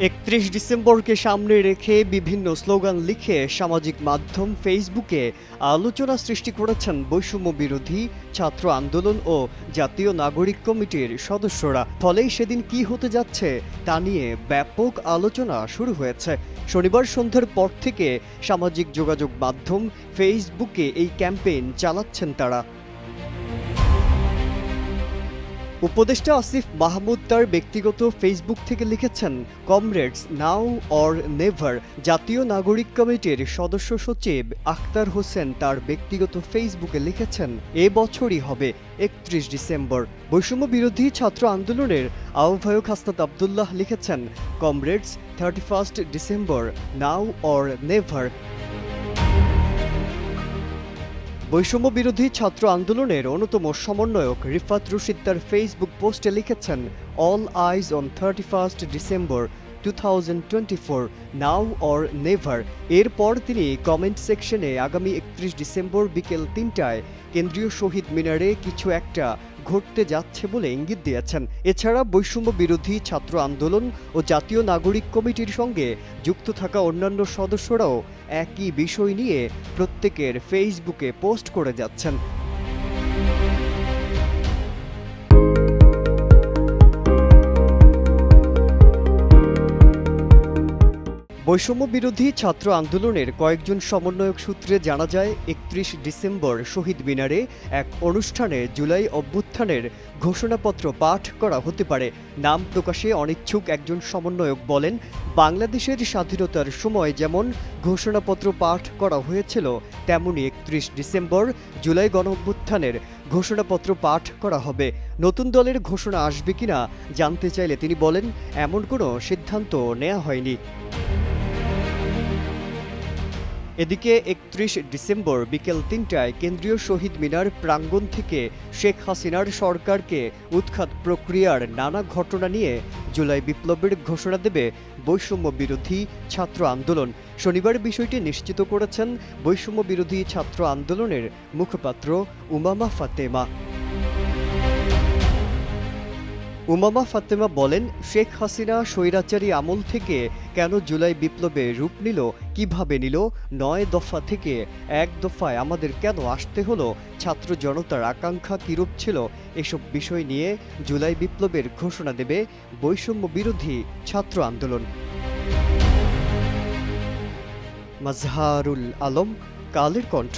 31 ডিসেম্বরকে সামনে রেখে বিভিন্ন স্লোগান লিখে সামাজিক মাধ্যম ফেসবুকে আলোচনা সৃষ্টি করেছেন বৈষম্য বিরোধী ছাত্র আন্দোলন ও জাতীয় নাগরিক কমিটির সদস্যরা। ফলে সেদিন কি হতে যাচ্ছে তা নিয়ে ব্যাপক আলোচনা শুরু হয়েছে। শনিবার সন্ধ্যার পর থেকে সামাজিক যোগাযোগ মাধ্যম ফেসবুকে এই ক্যাম্পেইন চালাচ্ছেন তারা। উপদেষ্টা আসিফ মাহমুদ তার ব্যক্তিগত ফেসবুক থেকে লিখেছেন, কমরেডস নাও অর নেভার। জাতীয় নাগরিক কমিটির সদস্য সচিব আখতার হোসেন তার ব্যক্তিগত ফেসবুকে লিখেছেন, এ বছরই হবে 31 ডিসেম্বর। বৈষম্য বিরোধী ছাত্র আন্দোলনের আহ্বায়ক হাসনাত আবদুল্লাহ লিখেছেন, comrades 31 December now or never. বৈষম্য বিরোধী ছাত্র আন্দোলনের অন্যতম সমন্বয়ক রিফাত রশিদ তার ফেসবুক পোস্টে লিখেছেন, all eyes on 31 December 2024 now or never. এরপর তিনি কমেন্ট সেকশনে আগামী 31 ডিসেম্বর বিকেল 3টায় কেন্দ্রীয় শহীদ মিনারে কিছু একটা ঘটতে যাচ্ছে বলে ইঙ্গিত দিয়েছেন। এছাড়া বৈষম্য বিরোধী ছাত্র আন্দোলন ও জাতীয় নাগরিক কমিটির সঙ্গে যুক্ত থাকা অন্যান্য সদস্যরাও একই বিষয় নিয়ে প্রত্যেকের ফেসবুকে পোস্ট করে যাচ্ছেন। বৈষম্য বিরোধী ছাত্র আন্দোলনের কয়েকজন সমন্বয়ক সূত্রে জানা যায়, 31 ডিসেম্বর শহীদ মিনারে এক অনুষ্ঠানে জুলাই অভ্যুত্থানের ঘোষণাপত্র পাঠ করা হতে পারে। নাম প্রকাশে অনিচ্ছুক একজন সমন্বয়ক বলেন, বাংলাদেশের স্বাধীনতার সময় যেমন ঘোষণাপত্র পাঠ করা হয়েছিল, তেমনি 31 ডিসেম্বর জুলাই গণঅভ্যুত্থানের ঘোষণাপত্র পাঠ করা হবে। নতুন দলের ঘোষণা আসবে কিনা জানতে চাইলে তিনি বলেন, এমন কোনো সিদ্ধান্ত নেওয়া হয়নি। এদিকে 31 ডিসেম্বর বিকেল 3টায় কেন্দ্রীয় শহীদ মিনার প্রাঙ্গণ থেকে শেখ হাসিনার সরকারকে উৎখাত প্রক্রিয়ার নানা ঘটনা নিয়ে জুলাই বিপ্লবের ঘোষণা দেবে বৈষম্য বিরোধী ছাত্র আন্দোলন। শনিবার বিষয়টি নিশ্চিত করেছেন বৈষম্য বিরোধী ছাত্র আন্দোলনের মুখপাত্র উমামা ফাতেমা। উমামা ফাতেমা বলেন, শেখ হাসিনা স্বৈরাচারী আমল থেকে কেন জুলাই বিপ্লবে রূপ নিল, কিভাবে নিল, 9 দফা থেকে 1 দফায় আমাদের কেন আসতে হলো, ছাত্র জনতার আকাঙ্ক্ষা কিরূপ ছিল, এসব বিষয় নিয়ে জুলাই বিপ্লবের ঘোষণা দেবে বৈষম্য বিরোধী ছাত্র আন্দোলন। মাজহারুল আলম, কালের কণ্ঠ।